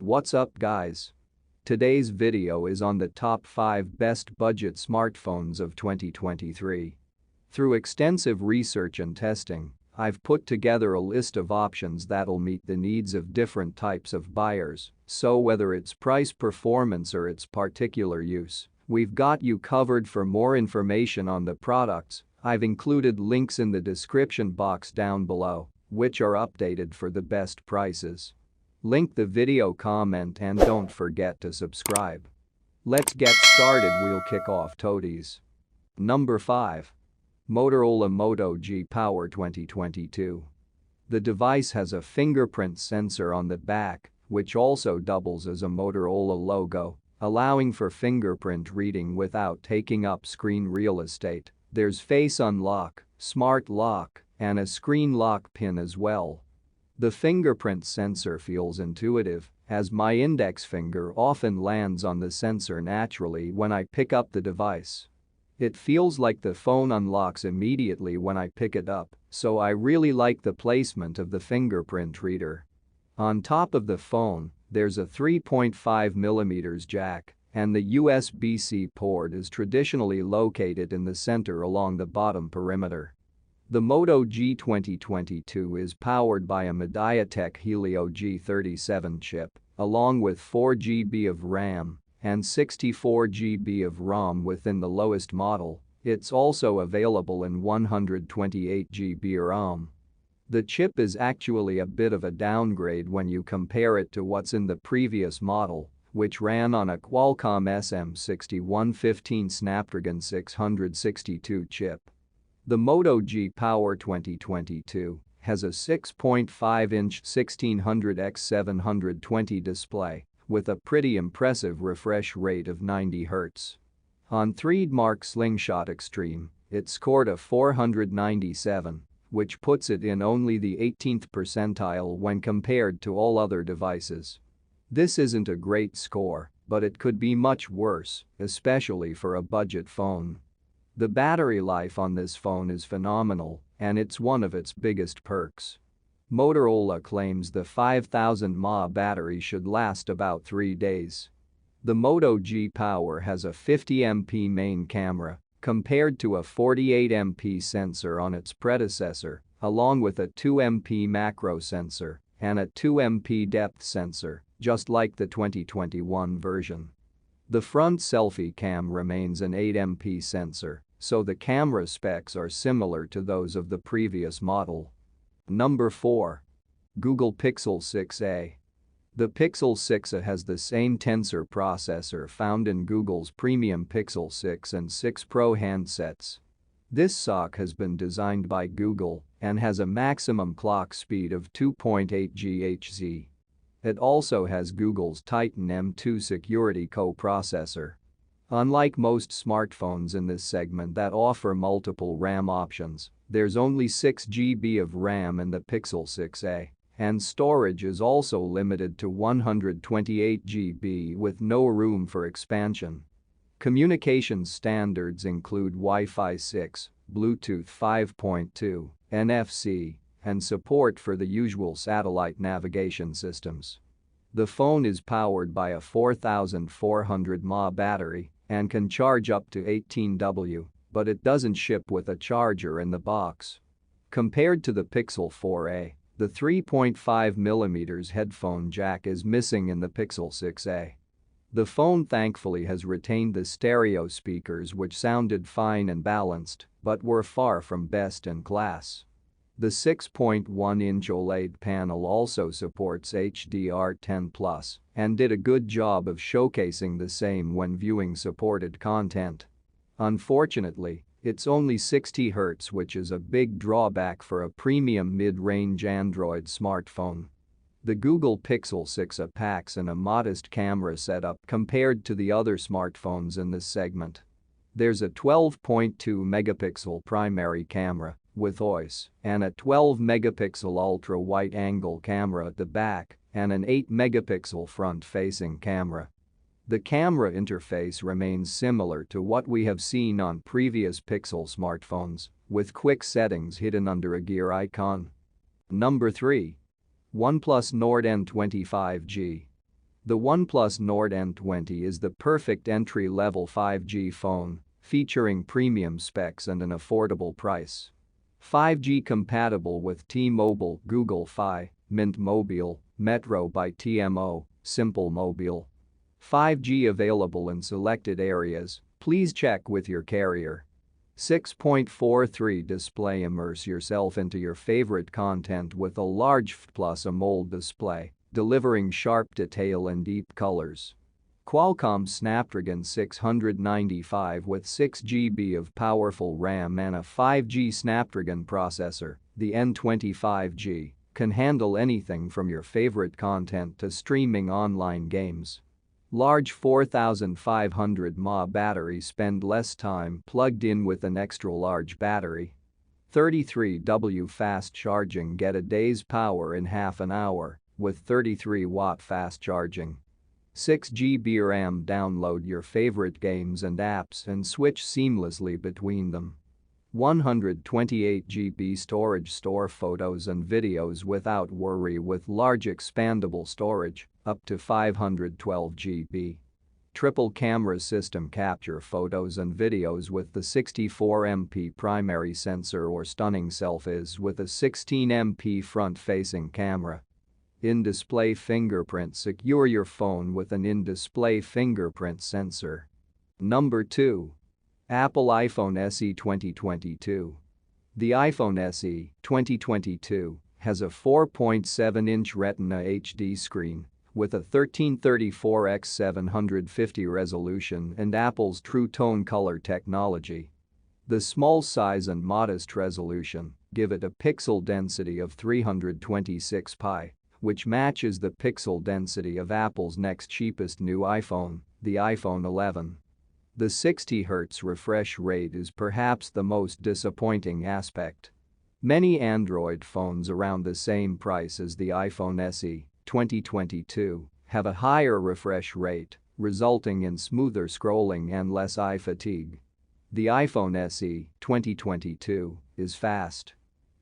What's up guys? Today's video is on the top 5 best budget smartphones of 2023. Through extensive research and testing, I've put together a list of options that'll meet the needs of different types of buyers, so whether it's price performance or its particular use, we've got you covered. For more information on the products, I've included links in the description box down below, which are updated for the best prices. Link the video, comment, and don't forget to subscribe. Let's get started. We'll kick off toadies. Number 5. Motorola Moto G Power 2022. The device has a fingerprint sensor on the back, which also doubles as a Motorola logo, allowing for fingerprint reading without taking up screen real estate. There's face unlock, smart lock, and a screen lock pin as well. The fingerprint sensor feels intuitive, as my index finger often lands on the sensor naturally when I pick up the device. It feels like the phone unlocks immediately when I pick it up, so I really like the placement of the fingerprint reader. On top of the phone, there's a 3.5mm jack, and the USB-C port is traditionally located in the center along the bottom perimeter. The Moto G 2022 is powered by a MediaTek Helio G37 chip, along with 4GB of RAM and 64GB of ROM within the lowest model. It's also available in 128GB ROM. The chip is actually a bit of a downgrade when you compare it to what's in the previous model, which ran on a Qualcomm SM6115 Snapdragon 662 chip. The Moto G Power 2022 has a 6.5-inch 1600x720 display with a pretty impressive refresh rate of 90 Hz. On 3D Slingshot Extreme, it scored a 497, which puts it in only the 18th percentile when compared to all other devices. This isn't a great score, but it could be much worse, especially for a budget phone. The battery life on this phone is phenomenal, and it's one of its biggest perks. Motorola claims the 5000 mAh battery should last about 3 days. The Moto G Power has a 50MP main camera, compared to a 48MP sensor on its predecessor, along with a 2MP macro sensor and a 2MP depth sensor, just like the 2021 version. The front selfie cam remains an 8MP sensor, so the camera specs are similar to those of the previous model. Number 4. Google Pixel 6a. The Pixel 6a has the same Tensor processor found in Google's premium Pixel 6 and 6 Pro handsets. This SoC has been designed by Google and has a maximum clock speed of 2.8 GHz. It also has Google's Titan M2 security co-processor. Unlike most smartphones in this segment that offer multiple RAM options, there's only 6GB of RAM in the Pixel 6a, and storage is also limited to 128GB with no room for expansion. Communications standards include Wi-Fi 6, Bluetooth 5.2, NFC, and support for the usual satellite navigation systems. The phone is powered by a 4400 mAh battery and can charge up to 18W, but it doesn't ship with a charger in the box. Compared to the Pixel 4a, the 3.5mm headphone jack is missing in the Pixel 6a. The phone thankfully has retained the stereo speakers, which sounded fine and balanced, but were far from best in class. The 6.1-inch OLED panel also supports HDR10+ and did a good job of showcasing the same when viewing supported content. Unfortunately, it's only 60 Hz, which is a big drawback for a premium mid-range Android smartphone. The Google Pixel 6a packs in a modest camera setup compared to the other smartphones in this segment. There's a 12.2-megapixel primary camera with OIS and a 12-megapixel ultra-wide-angle camera at the back and an 8-megapixel front-facing camera. The camera interface remains similar to what we have seen on previous Pixel smartphones, with quick settings hidden under a gear icon. Number 3. OnePlus Nord N20 5G. The OnePlus Nord N20 is the perfect entry-level 5G phone, featuring premium specs and an affordable price. 5G compatible with T-Mobile, Google Fi, Mint Mobile, Metro by TMO, Simple Mobile. 5G available in selected areas, please check with your carrier. 6.43 display. Immerse yourself into your favorite content with a large plus AMOLED display, delivering sharp detail and deep colors. Qualcomm Snapdragon 695 with 6 GB of powerful RAM and a 5G Snapdragon processor, the N20 5G, can handle anything from your favorite content to streaming online games. Large 4500 mAh battery. Spend less time plugged in with an extra large battery. 33W fast charging. Get a day's power in half an hour with 33-watt fast charging. 6 GB RAM. Download your favorite games and apps and switch seamlessly between them. 128 GB storage. Store photos and videos without worry with large expandable storage, up to 512 GB. Triple camera system. Capture photos and videos with the 64MP primary sensor or stunning selfies with a 16MP front-facing camera. In-display fingerprint. Secure your phone with an in-display fingerprint sensor. Number 2. Apple iPhone SE 2022. The iPhone SE 2022 has a 4.7-inch Retina HD screen with a 1334x750 resolution and Apple's True Tone color technology. The small size and modest resolution give it a pixel density of 326 pi, which matches the pixel density of Apple's next cheapest new iPhone, the iPhone 11. The 60Hz refresh rate is perhaps the most disappointing aspect. Many Android phones around the same price as the iPhone SE 2022 have a higher refresh rate, resulting in smoother scrolling and less eye fatigue. The iPhone SE 2022 is fast.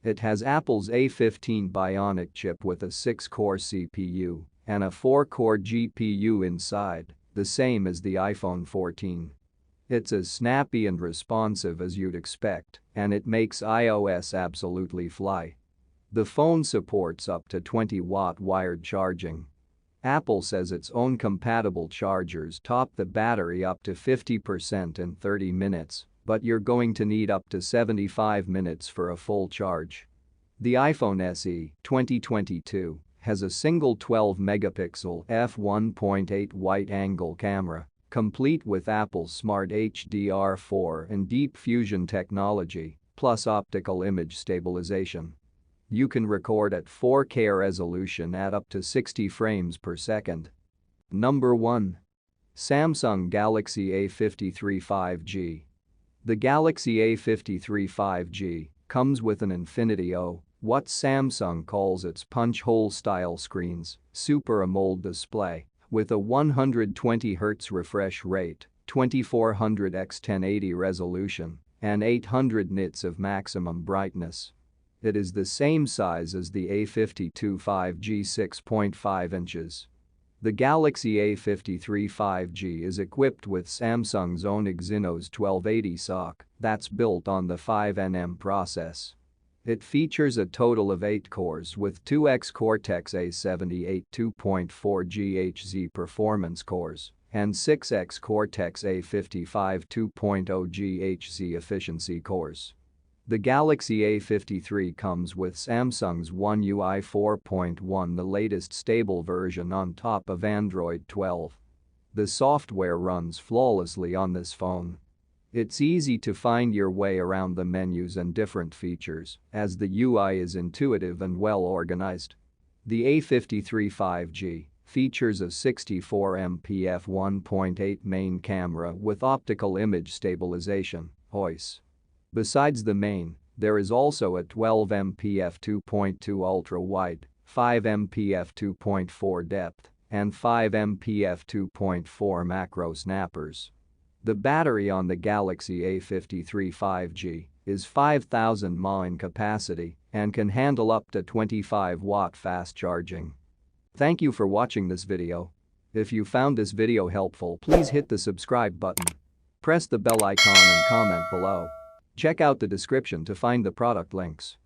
It has Apple's A15 Bionic chip with a 6-core CPU and a 4-core GPU inside, the same as the iPhone 14. It's as snappy and responsive as you'd expect, and it makes iOS absolutely fly. The phone supports up to 20-watt wired charging. Apple says its own compatible chargers top the battery up to 50% in 30 minutes, but you're going to need up to 75 minutes for a full charge. The iPhone SE 2022 has a single 12-megapixel f1.8 wide-angle camera, complete with Apple's Smart HDR4 and Deep Fusion technology, plus optical image stabilization. You can record at 4K resolution at up to 60 frames per second. Number 1. Samsung Galaxy A53 5G. The Galaxy A53 5G comes with an Infinity O, what Samsung calls its punch-hole style screens, Super AMOLED display, with a 120 Hz refresh rate, 2400 x 1080 resolution, and 800 nits of maximum brightness. It is the same size as the A52 5G 6.5 inches. The Galaxy A53 5G is equipped with Samsung's own Exynos 1280 SoC that's built on the 5nm process. It features a total of 8 cores with 2x Cortex A78 2.4 GHz performance cores and 6x Cortex A55 2.0 GHz efficiency cores. The Galaxy A53 comes with Samsung's One UI 4.1, the latest stable version on top of Android 12. The software runs flawlessly on this phone. It's easy to find your way around the menus and different features, as the UI is intuitive and well organized. The A53 5G features a 64MP f1.8 main camera with optical image stabilization, OIS. Besides the main, there is also a 12MP f2.2 ultra-wide, 5MP f2.4 depth, and 5MP f2.4 macro snappers. The battery on the Galaxy A53 5G is 5000 mAh in capacity and can handle up to 25-watt fast charging. Thank you for watching this video. If you found this video helpful, please hit the subscribe button. Press the bell icon and comment below. Check out the description to find the product links.